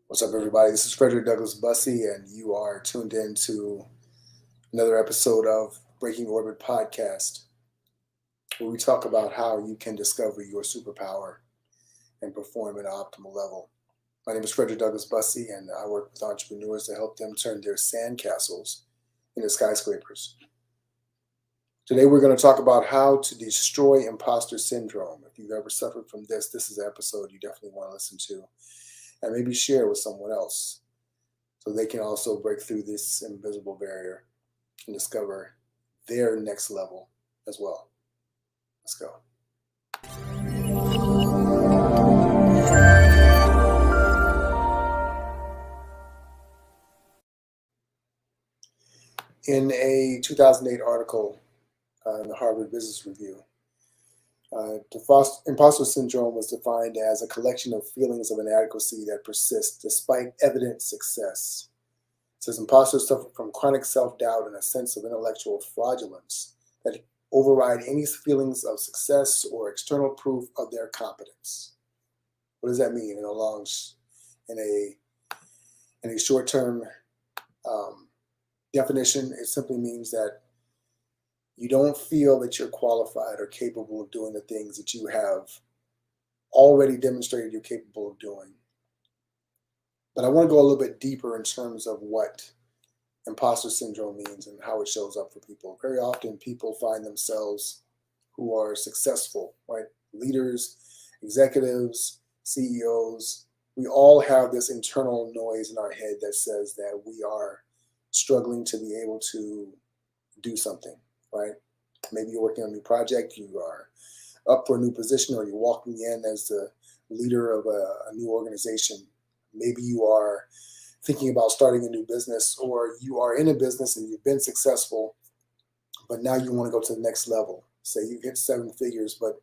What's up, everybody? This is Frederick Douglass Bussey, and you are tuned in to another episode of Breaking Orbit Podcast, where we talk about how you can discover your superpower and perform at an optimal level. My name is Frederick Douglass Bussey, and I work with entrepreneurs to help them turn their sandcastles into skyscrapers. Today, we're going to talk about how to destroy imposter syndrome. If you've ever suffered from this is an episode you definitely want to listen to, and maybe share with someone else so they can also break through this invisible barrier and discover their next level as well. Let's go. In a 2008 article in the Harvard Business Review, imposter syndrome was defined as a collection of feelings of inadequacy that persist despite evident success. It says imposters suffer from chronic self-doubt and a sense of intellectual fraudulence that override any feelings of success or external proof of their competence. What does that mean in a short-term definition? It simply means that you don't feel that you're qualified or capable of doing the things that you have already demonstrated you're capable of doing. But I want to go a little bit deeper in terms of what imposter syndrome means and how it shows up for people. Very often people find themselves who are successful, right? Leaders, executives, CEOs, we all have this internal noise in our head that says that we are struggling to be able to do something, right? Maybe you're working on a new project, you are up for a new position, or you're walking in as the leader of a new organization. Maybe you are thinking about starting a new business, or you are in a business and you've been successful, but now you want to go to the next level. Say you've hit 7 figures, but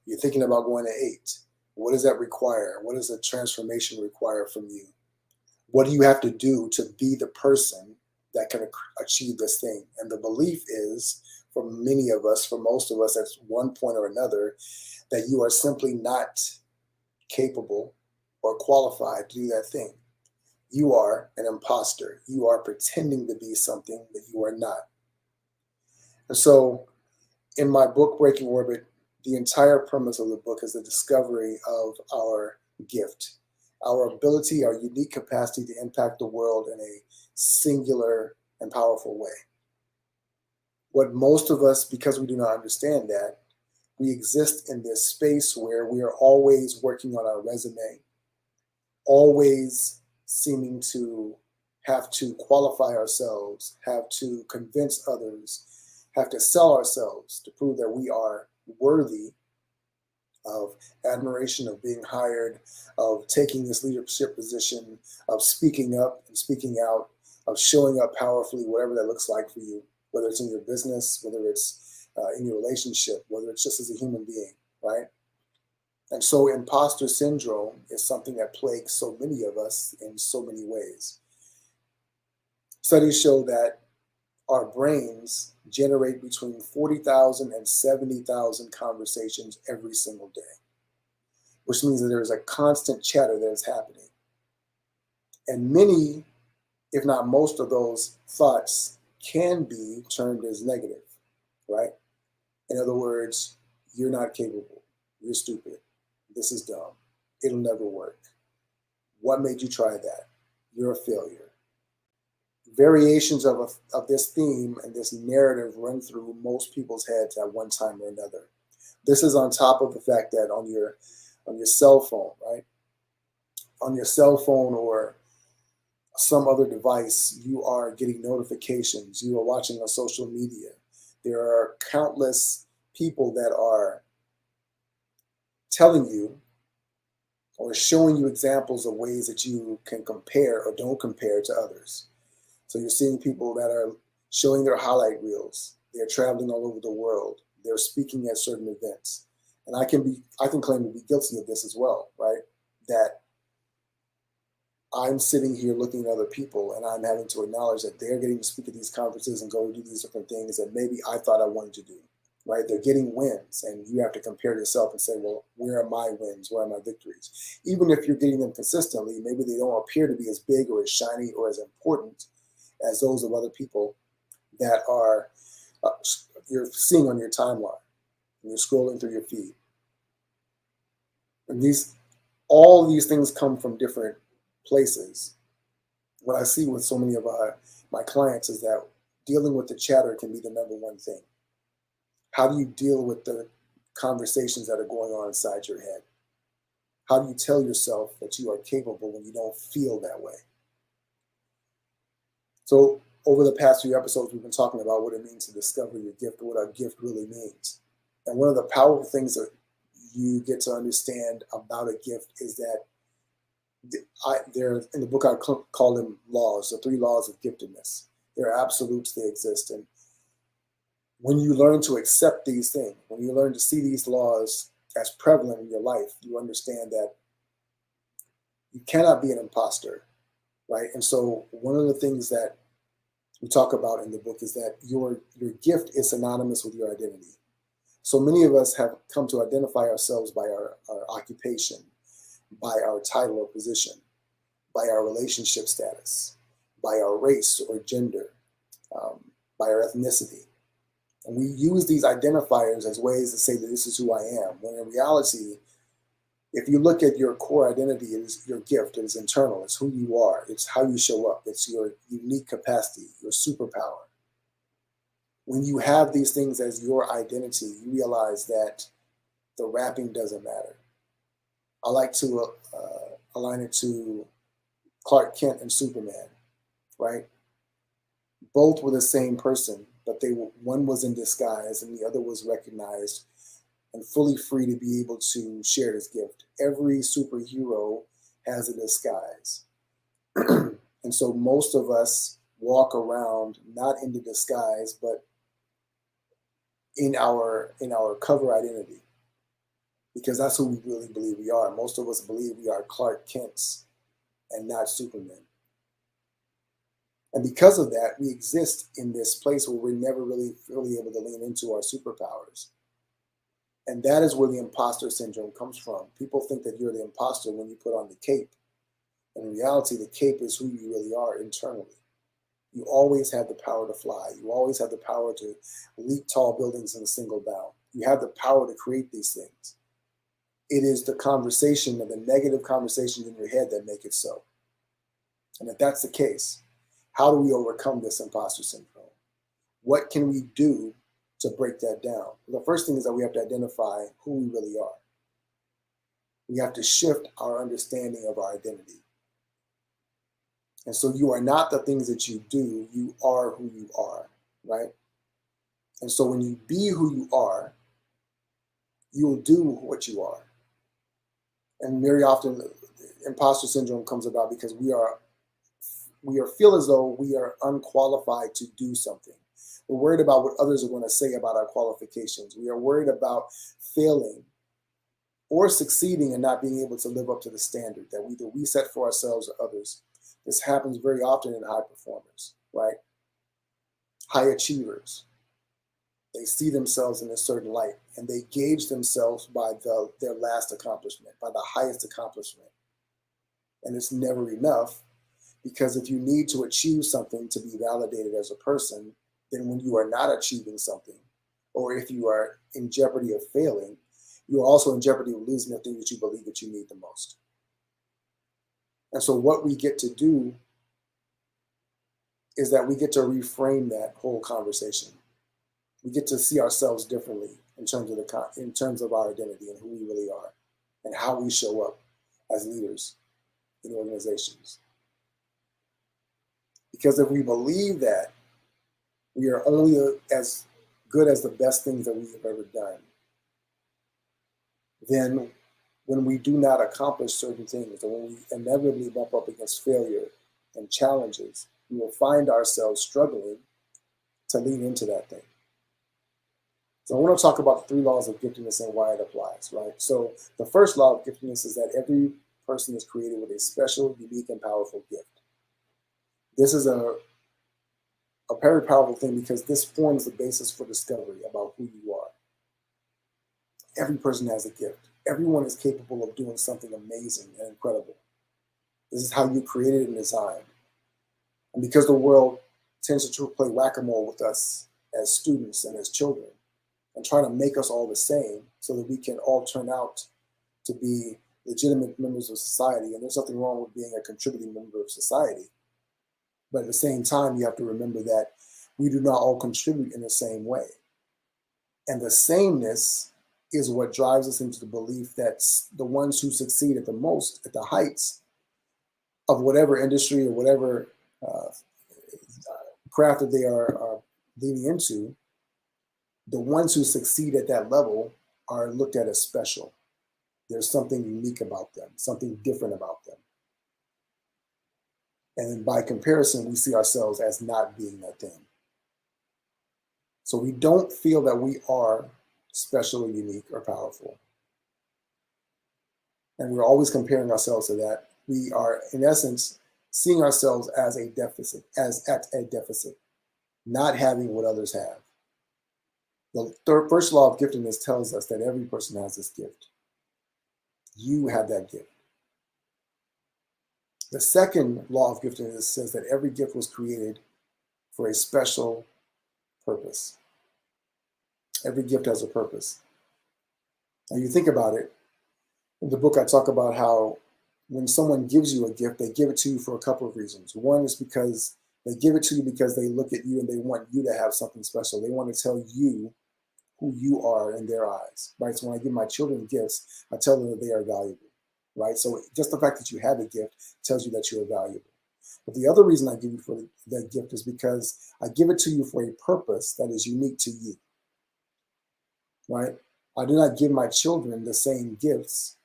you're thinking about going to 8. What does that require? What does the transformation require from you? What do you have to do to be the person that can achieve this thing? And the belief is, for many of us, for most of us at one point or another, that you are simply not capable or qualified to do that thing. You are an imposter. You are pretending to be something that you are not. And so in my book, Breaking Orbit, the entire premise of the book is the discovery of our gift, our ability, our unique capacity to impact the world in a singular and powerful way. What most of us, because we do not understand that, we exist in this space where we are always working on our resume, always seeming to have to qualify ourselves, have to convince others, have to sell ourselves to prove that we are worthy of admiration, of being hired, of taking this leadership position, of speaking up and speaking out, of showing up powerfully, whatever that looks like for you, whether it's in your business, whether it's in your relationship, whether it's just as a human being, right? And so imposter syndrome is something that plagues so many of us in so many ways. Studies show that our brains generate between 40,000 and 70,000 conversations every single day, which means that there's a constant chatter that is happening. And many, if not most of those thoughts can be termed as negative, right? In other words, you're not capable, you're stupid, this is dumb, it'll never work. What made you try that? You're a failure. Variations of this theme and this narrative run through most people's heads at one time or another. This is on top of the fact that on your cell phone, right? On your cell phone or some other device, you are getting notifications, you are watching on social media. There are countless people that are telling you or showing you examples of ways that you can compare or don't compare to others. So you're seeing people that are showing their highlight reels. They're traveling all over the world. They're speaking at certain events. And I can claim to be guilty of this as well, right? That I'm sitting here looking at other people and I'm having to acknowledge that they're getting to speak at these conferences and go do these different things that maybe I thought I wanted to do. right? They're getting wins, and you have to compare yourself and say, well, where are my wins? Where are my victories? Even if you're getting them consistently, maybe they don't appear to be as big or as shiny or as important as those of other people that are you're seeing on your timeline and you're scrolling through your feed. And all these things come from different places. What I see with so many of my clients is that dealing with the chatter can be the number one thing. How do you deal with the conversations that are going on inside your head? How do you tell yourself that you are capable when you don't feel that way? So over the past few episodes, we've been talking about what it means to discover your gift, what a gift really means. And one of the powerful things that you get to understand about a gift is that in the book I call them laws, the 3 laws of giftedness. They're absolutes, they exist. And when you learn to accept these things, when you learn to see these laws as prevalent in your life, you understand that you cannot be an imposter, right? And so one of the things that we talk about in the book is that your gift is synonymous with your identity. So many of us have come to identify ourselves by our occupation, by our title or position, by our relationship status, by our race or gender, by our ethnicity. And we use these identifiers as ways to say that this is who I am, when in reality, if you look at your core identity, it is your gift, it is internal, it's who you are, it's how you show up, it's your unique capacity, your superpower. When you have these things as your identity, you realize that the wrapping doesn't matter. I like to align it to Clark Kent and Superman, right? Both were the same person, but one was in disguise and the other was recognized and fully free to be able to share his gift. Every superhero has a disguise. And so most of us walk around not in the disguise, but in our cover identity, because that's who we really believe we are. Most of us believe we are Clark Kents and not Superman. And because of that, we exist in this place where we're never really able to lean into our superpowers. And that is where the imposter syndrome comes from. People think that you're the imposter when you put on the cape. In reality, the cape is who you really are internally. You always have the power to fly. You always have the power to leap tall buildings in a single bound. You have the power to create these things. It is the conversation and the negative conversations in your head that make it so. And if that's the case, how do we overcome this imposter syndrome? What can we do to break that down? The first thing is that we have to identify who we really are. We have to shift our understanding of our identity. And so you are not the things that you do, you are who you are, right? And so when you be who you are, you will do what you are. And very often imposter syndrome comes about because we feel as though we are unqualified to do something. We're worried about what others are going to say about our qualifications. We are worried about failing or succeeding and not being able to live up to the standard that either we set for ourselves or others. This happens very often in high performers, right? High achievers. They see themselves in a certain light and they gauge themselves by their last accomplishment, by the highest accomplishment. And it's never enough, because if you need to achieve something to be validated as a person, then when you are not achieving something, or if you are in jeopardy of failing, you are also in jeopardy of losing the thing that you believe that you need the most. And so what we get to do is that we get to reframe that whole conversation. We get to see ourselves differently in terms of our identity and who we really are and how we show up as leaders in organizations. Because if we believe that we are only as good as the best things that we have ever done, then when we do not accomplish certain things, or when we inevitably bump up against failure and challenges, we will find ourselves struggling to lean into that thing. So I want to talk about the 3 laws of giftedness and why it applies, right? So the first law of giftedness is that every person is created with a special, unique, and powerful gift. This is a very powerful thing because this forms the basis for discovery about who you are. every person has a gift. Everyone is capable of doing something amazing and incredible. This is how you created and designed. And because the world tends to play whack-a-mole with us as students and as children, and trying to make us all the same so that we can all turn out to be legitimate members of society. And there's nothing wrong with being a contributing member of society. But at the same time, you have to remember that we do not all contribute in the same way. And the sameness is what drives us into the belief that the ones who succeed at the most, at the heights of whatever industry or whatever craft that they are leaning into, the ones who succeed at that level are looked at as special. There's something unique about them, something different about them. And by comparison, we see ourselves as not being that thing. So we don't feel that we are special or unique or powerful. And we're always comparing ourselves to that. We are, in essence, seeing ourselves as a deficit, as at a deficit, not having what others have. The first law of giftedness tells us that every person has this gift. You have that gift. The second law of giftedness says that every gift was created for a special purpose. Every gift has a purpose. And you think about it, in the book I talk about how when someone gives you a gift, they give it to you for a couple of reasons. One is because they give it to you because they look at you and they want you to have something special. They want to tell you who you are in their eyes, right? So when I give my children gifts, I tell them that they are valuable, right? So just the fact that you have a gift tells you that you're valuable. But the other reason I give you for that gift is because I give it to you for a purpose that is unique to you, right? I do not give my children the same gifts,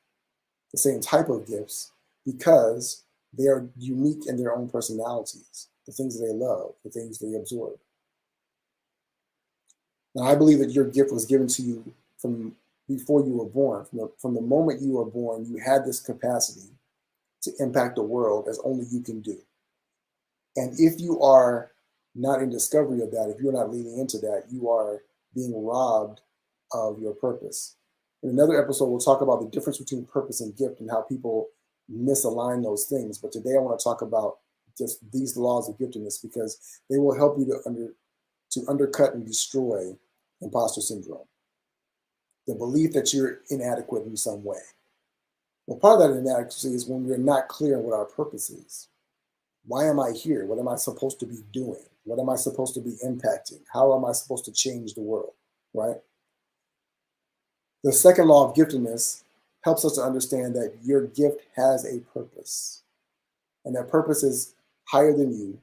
the same type of gifts, because they are unique in their own personalities, the things that they love, the things they absorb. Now, I believe that your gift was given to you from before you were born. From the moment you were born, you had this capacity to impact the world as only you can do. And if you are not in discovery of that, if you're not leaning into that, you are being robbed of your purpose. In another episode, we'll talk about the difference between purpose and gift and how people misalign those things. But today I want to talk about just these laws of giftedness because they will help you to undercut and destroy imposter syndrome, the belief that you're inadequate in some way. Well, part of that inadequacy is when we're not clear on what our purpose is. Why am I here? What am I supposed to be doing? What am I supposed to be impacting? How am I supposed to change the world, right? The second law of giftedness helps us to understand that your gift has a purpose. And that purpose is higher than you,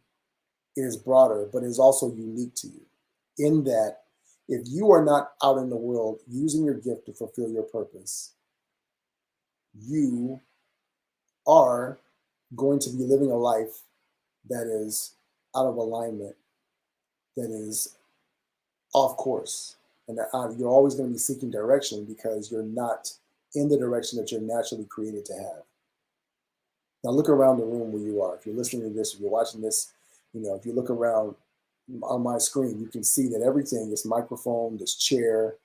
it is broader, but it is also unique to you. In that, if you are not out in the world using your gift to fulfill your purpose, you are going to be living a life that is out of alignment, that is off course. And that you're always going to be seeking direction because you're not in the direction that you're naturally created to have. Now look around the room where you are. If you're listening to this, if you're watching this, if you look around on my screen, you can see that everything, this microphone, this chair,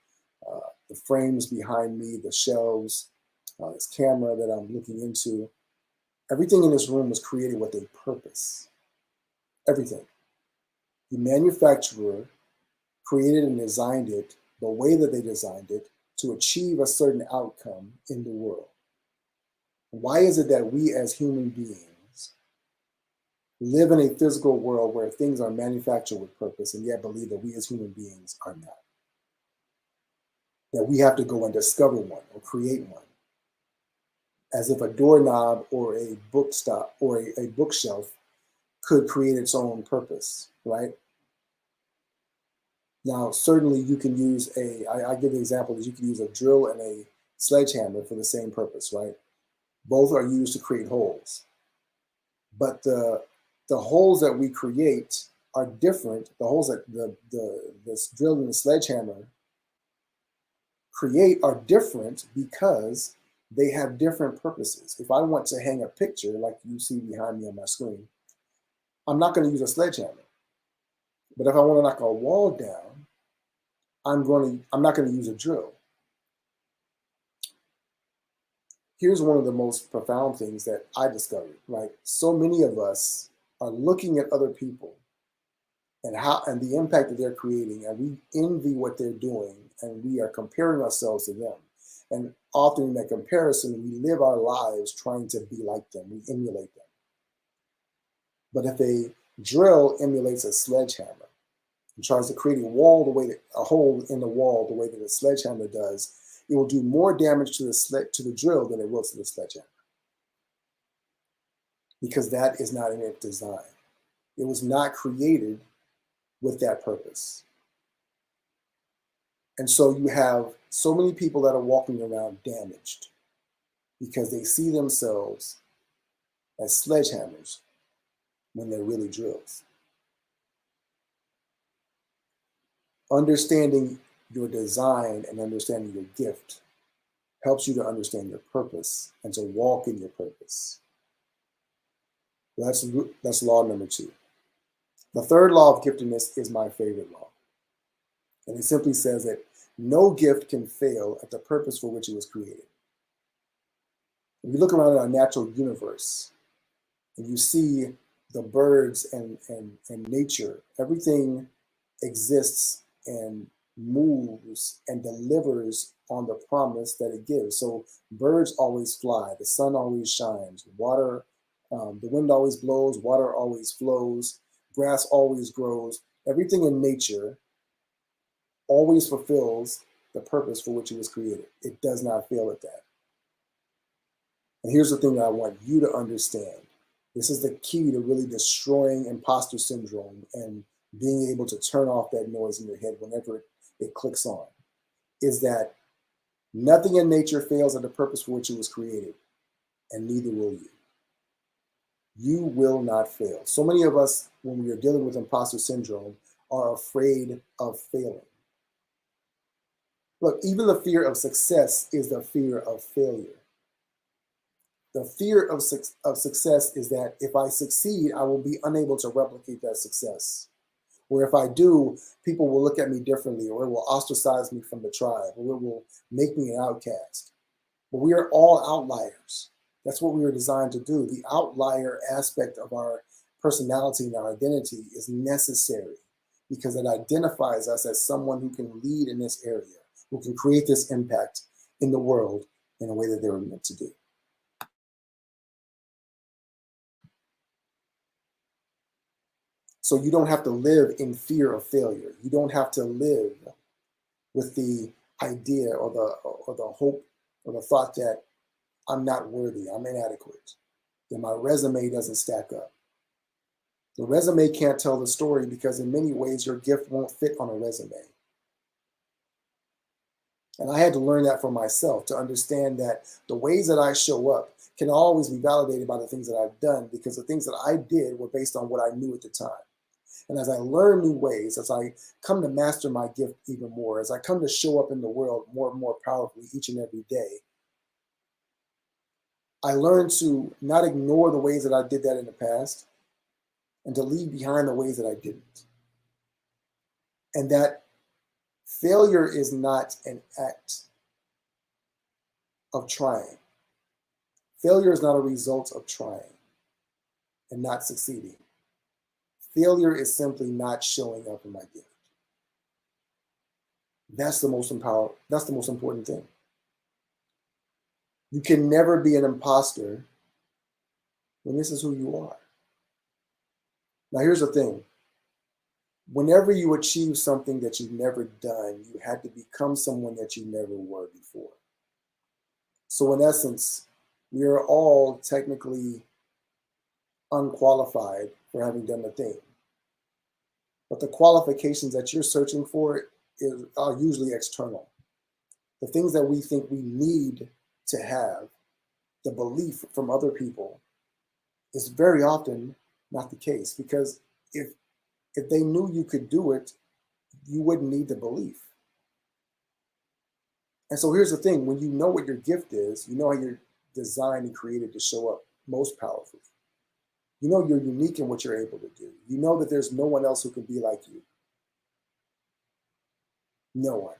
the frames behind me, the shelves, this camera that I'm looking into, everything in this room was created with a purpose. Everything. The manufacturer created and designed it the way that they designed it to achieve a certain outcome in the world. Why is it that we as human beings live in a physical world where things are manufactured with purpose and yet believe that we as human beings are not? That we have to go and discover one or create one. As if a doorknob or a bookstop or a bookshelf could create its own purpose, right? Now, certainly you can use I give the example that you can use a drill and a sledgehammer for the same purpose, right? Both are used to create holes. But the holes that we create are different. The holes that this drill and the sledgehammer create are different because they have different purposes. If I want to hang a picture like you see behind me on my screen, I'm not going to use a sledgehammer. But if I want to knock a wall down, I'm not going to use a drill. here's one of the most profound things that I discovered. Like, so many of us are looking at other people and the impact that they're creating, and we envy what they're doing, and we are comparing ourselves to them. And often in that comparison, we live our lives trying to be like them. We emulate them. But if a drill emulates a sledgehammer and tries to create a hole in the wall the way that a sledgehammer does, it will do more damage to the drill than it will to the sledgehammer, because that is not in its design. It was not created with that purpose. And so you have so many people that are walking around damaged because they see themselves as sledgehammers when they're really drills. Understanding your design and understanding your gift helps you to understand your purpose and to walk in your purpose. That's law number 2. The third law of giftedness is my favorite law. And it simply says that no gift can fail at the purpose for which it was created. If you look around at our natural universe and you see the birds and nature, everything exists and moves and delivers on the promise that it gives. So birds always fly, the sun always shines, water, the wind always blows, water always flows, grass always grows. Everything in nature always fulfills the purpose for which it was created. It does not fail at that. And here's the thing that I want you to understand. This is the key to really destroying imposter syndrome and being able to turn off that noise in your head whenever it clicks on, is that nothing in nature fails at the purpose for which it was created, and neither will you. You will not fail. So many of us, when we are dealing with imposter syndrome, are afraid of failing. Look, even the fear of success is the fear of failure. The fear of success is that if I succeed, I will be unable to replicate that success. Or if I do, people will look at me differently, or it will ostracize me from the tribe, or it will make me an outcast. But we are all outliers. That's what we were designed to do. The outlier aspect of our personality and our identity is necessary because it identifies us as someone who can lead in this area, who can create this impact in the world in a way that they were meant to do. So you don't have to live in fear of failure. You don't have to live with the idea or the hope or the thought that I'm not worthy, I'm inadequate, that my resume doesn't stack up. The resume can't tell the story because in many ways your gift won't fit on a resume. And I had to learn that for myself, to understand that the ways that I show up can always be validated by the things that I've done, because the things that I did were based on what I knew at the time. And as I learn new ways, as I come to master my gift even more, as I come to show up in the world more and more powerfully each and every day, I learned to not ignore the ways that I did that in the past and to leave behind the ways that I didn't. And that failure is not an act of trying. Failure is not a result of trying and not succeeding. Failure is simply not showing up in my gift. That's the most important thing. You can never be an imposter when this is who you are. Now, here's the thing. Whenever you achieve something that you've never done, you had to become someone that you never were before. So in essence, we are all technically unqualified for having done the thing. But the qualifications that you're searching for are usually external. The things that we think we need to have, the belief from other people, is very often not the case, because if they knew you could do it, you wouldn't need the belief. And so here's the thing, when you know what your gift is, you know how you're designed and created to show up most powerfully. You know you're unique in what you're able to do. You know that there's no one else who can be like you. No one.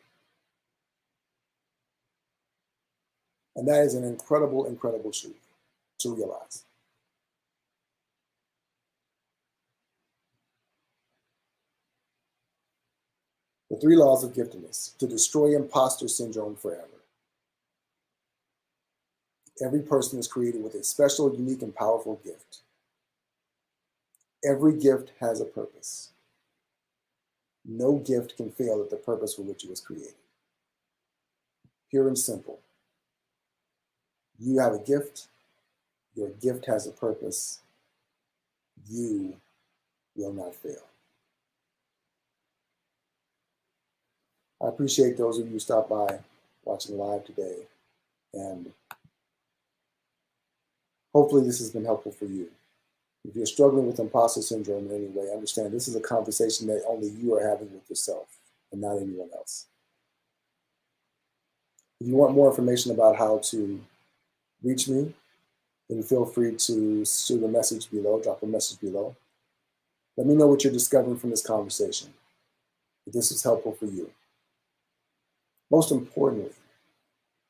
And that is an incredible, incredible truth to realize. The 3 laws of giftedness to destroy imposter syndrome forever. Every person is created with a special, unique, and powerful gift. Every gift has a purpose. No gift can fail at the purpose for which it was created. Pure and simple. You have a gift. Your gift has a purpose. You will not fail. I appreciate those of you who stopped by watching live today, and hopefully this has been helpful for you. If you're struggling with imposter syndrome in any way, understand this is a conversation that only you are having with yourself and not anyone else. If you want more information about how to reach me, then feel free to shoot a message below, drop a message below. Let me know what you're discovering from this conversation, if this is helpful for you. Most importantly,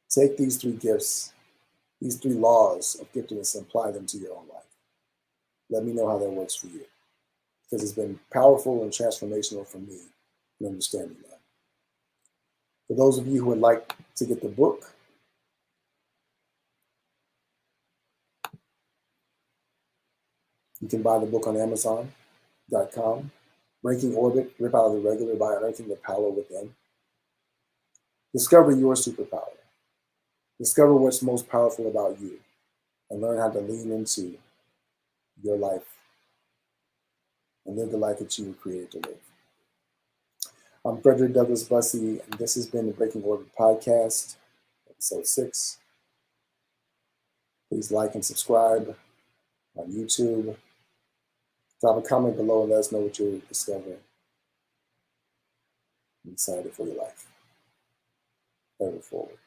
take these 3 gifts, these 3 laws of giftedness, and apply them to your own life. Let me know how that works for you, because it's been powerful and transformational for me in understanding that. For those of you who would like to get the book, you can buy the book on Amazon.com. Breaking Orbit, Rip Out of the Regular by Unearthing the Power Within. Discover your superpower. Discover what's most powerful about you and learn how to lean into your life and live the life that you were created to live. I'm Frederick Douglass Bussey, and this has been the Breaking Orbit Podcast, episode 6. Please like and subscribe on YouTube. Drop a comment below and let us know what you're discovering. I'm excited for your life. Ever forward.